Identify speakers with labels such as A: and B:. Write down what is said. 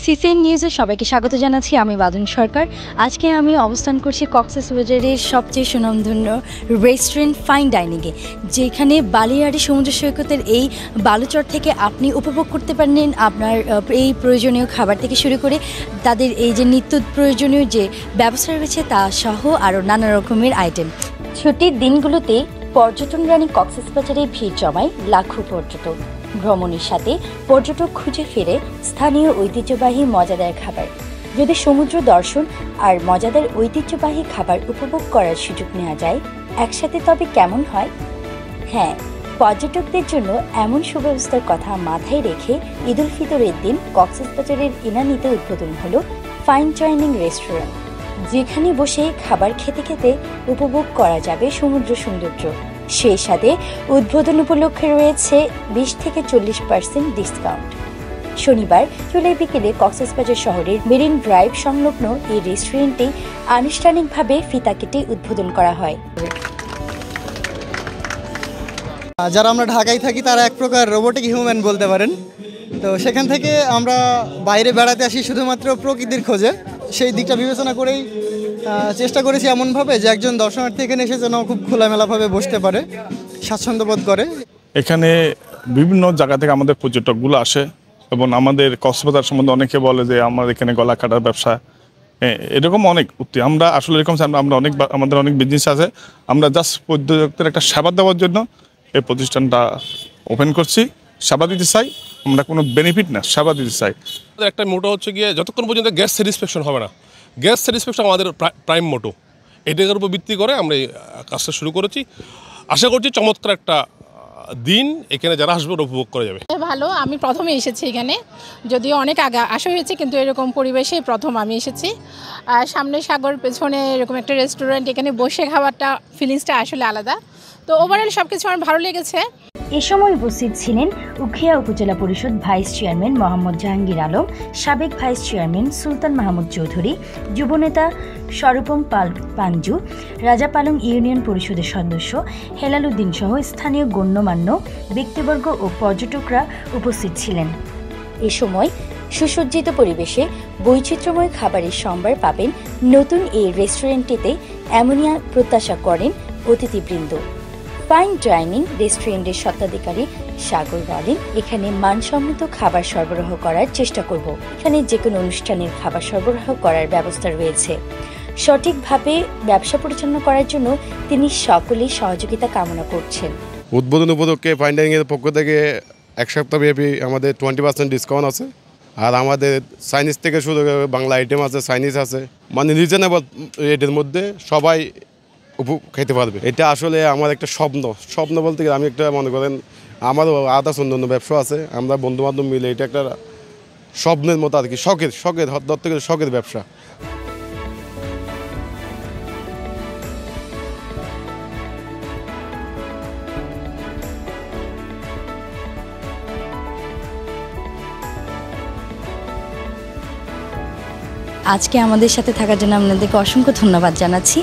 A: CCN নিউজে সবাইকে স্বাগত জানাচ্ছি। আমি বাদন সরকার। আজকে আমি অবস্থান করছি কক্সবাজারের সবচেয়ে সুনামধন্য রেস্টুরেন্ট ফাইন ডাইনিংয়ে, যেখানে বালিয়াড়ি সমুদ্র সৈকতের এই বালুচর থেকে আপনি উপভোগ করতে পারেন আপনার এই প্রয়োজনীয় খাবার থেকে শুরু করে তাদের এই যে নিত্য প্রয়োজনীয় যে ব্যবস্থা রয়েছে তা সহ আরও নানা রকমের আইটেম। ছুটির দিনগুলোতে পর্যটন রানী কক্সবাজারে ভিড় জমায় লাখো পর্যটক। ভ্রমণের সাথে পর্যটক খুঁজে ফেরে স্থানীয় ঐতিহ্যবাহী মজাদার খাবার। যদি সমুদ্র দর্শন আর মজাদার ঐতিহ্যবাহী খাবার উপভোগ করার সুযোগ নেওয়া যায় একসাথে, তবে কেমন হয়? হ্যাঁ, পর্যটকদের জন্য এমন সুব্যবস্থার কথা মাথায় রেখে ঈদ উল ফিতরের দিন কক্সবাজারের ইনানীতে উদ্বোধন হলো ফাইন ডাইনিং রেস্টুরেন্ট, যেখানে বসে খাবার খেতে খেতে উপভোগ করা যাবে সমুদ্র সৌন্দর্য। সেই সাথে উদ্বোধন উপলক্ষে রয়েছে 20 থেকে 40% ডিসকাউন্ট। শনিবার জুলাই বিকেলে কক্সবাজার শহরের মেরিন ড্রাইভ সংলগ্ন এই রেস্টুরেন্টে আনুষ্ঠানিকভাবে ফিতা কেটে উদ্বোধন করা হয়।
B: যারা আমরা ঢাকায় থাকি তারা এক প্রকার রোবোটিক হিউম্যান বলতে পারেন। তো সেখান থেকে আমরা বাইরে বেড়াতে আসি শুধুমাত্র প্রকৃতির খোঁজে। সেই দিকটা বিবেচনা করেই চেষ্টা করেছি এমনভাবে যে একজন দর্শনার্থী এখানে এসে যেন খুব খোলামেলাভাবে বসতে পারে, স্বাচ্ছন্দ্য বোধ করে।
C: এখানে বিভিন্ন জায়গা থেকে আমাদের পর্যটকগুলো আসে এবং আমাদের কক্সবাজার সম্বন্ধে অনেকে বলে যে আমাদের এখানে গলা কাটার ব্যবসা, এরকম অনেক উক্তি। আমরা আসলে এরকম আমরা আমাদের অনেক বিজনেস আছে। আমরা জাস্ট পর্যটকদের একটা সেবা দেওয়ার জন্য এই প্রতিষ্ঠানটা ওপেন করছি। সেবা দিতে চাই, আমরা কোনো বেনিফিট না, সেবা দিতে চাই।
D: আমাদের একটা মোটো হচ্ছে গিয়ে যতক্ষণ পর্যন্ত গ্যাস স্যাটিসফ্যাকশন হবে না, গ্যাস স্যাটিসফ্যাকশন আমাদের প্রাইম মোটো। এটার উপর ভিত্তি করে আমরা এই কাজটা শুরু করেছি। আশা করছি চমৎকার একটা দিন এখানে যারা আসবে উপভোগ করা যাবে।
E: ভালো, আমি প্রথমে এসেছি এখানে, যদিও অনেক আগে আসা হয়েছে, কিন্তু এরকম পরিবেশে প্রথম আমি এসেছি। সামনে সাগর, পেছনে এরকম একটা রেস্টুরেন্ট, এখানে বসে খাবারটা ফিলিংসটা আসলে আলাদা। তো ওভারঅল সব কিছু আমার ভালো লেগেছে।
A: এ সময় উপস্থিত ছিলেন উখিয়া উপজেলা পরিষদ ভাইস চেয়ারম্যান মোহাম্মদ জাহাঙ্গীর আলম, সাবেক ভাইস চেয়ারম্যান সুলতান মাহমুদ চৌধুরী, যুবনেতা স্বরূপম পাঞ্জু, রাজাপালং ইউনিয়ন পরিষদের সদস্য হেলাল উদ্দিন সহ স্থানীয় গণ্যমান্য ব্যক্তিবর্গ ও পর্যটকরা উপস্থিত ছিলেন। এ সময় সুসজ্জিত পরিবেশে বৈচিত্র্যময় খাবারের সম্ভার পাবেন নতুন এই রেস্টুরেন্টটিতে, এমনই প্রত্যাশা করেন অতিথিবৃন্দ। ফাইন ডাইনিং রেস্টুরেন্টের স্বত্বাধিকারী সাগর বলেন, এখানে মানসম্মত খাবার সরবরাহ করার চেষ্টা করব। এখানে যে কোনো অনুষ্ঠানের খাবার সরবরাহ করার ব্যবস্থা রয়েছে। সঠিকভাবে ব্যবসা পরিচালনা করার জন্য তিনি সকলেই সহযোগিতা কামনা করছেন।
F: উদ্বোধন উপলক্ষে ফাইন ডাইনিংয়ের পক্ষ থেকে এক সপ্তাহব্যাপী আমাদের 20% ডিসকাউন্ট আছে। আর আমাদের চাইনিজ থেকে শুরু করে বাংলা আইটেম আছে, চাইনিজ আছে, মানে রিজনেবল রেটের মধ্যে সবাই খেতে পারবে। এটা আসলে আমার একটা স্বপ্ন বলতে গেলে আমি একটা মনে করেন আমারও আদার্স অন্য ব্যবসা আছে, আমরা বন্ধুবান্ধব মিলে এটা একটা স্বপ্নের মতো আর কি, শখের ধরতে গেলে শখের ব্যবসা।
A: আজকে আমাদের সাথে থাকার জন্য আপনাদেরকে অসংখ্য ধন্যবাদ জানাচ্ছি।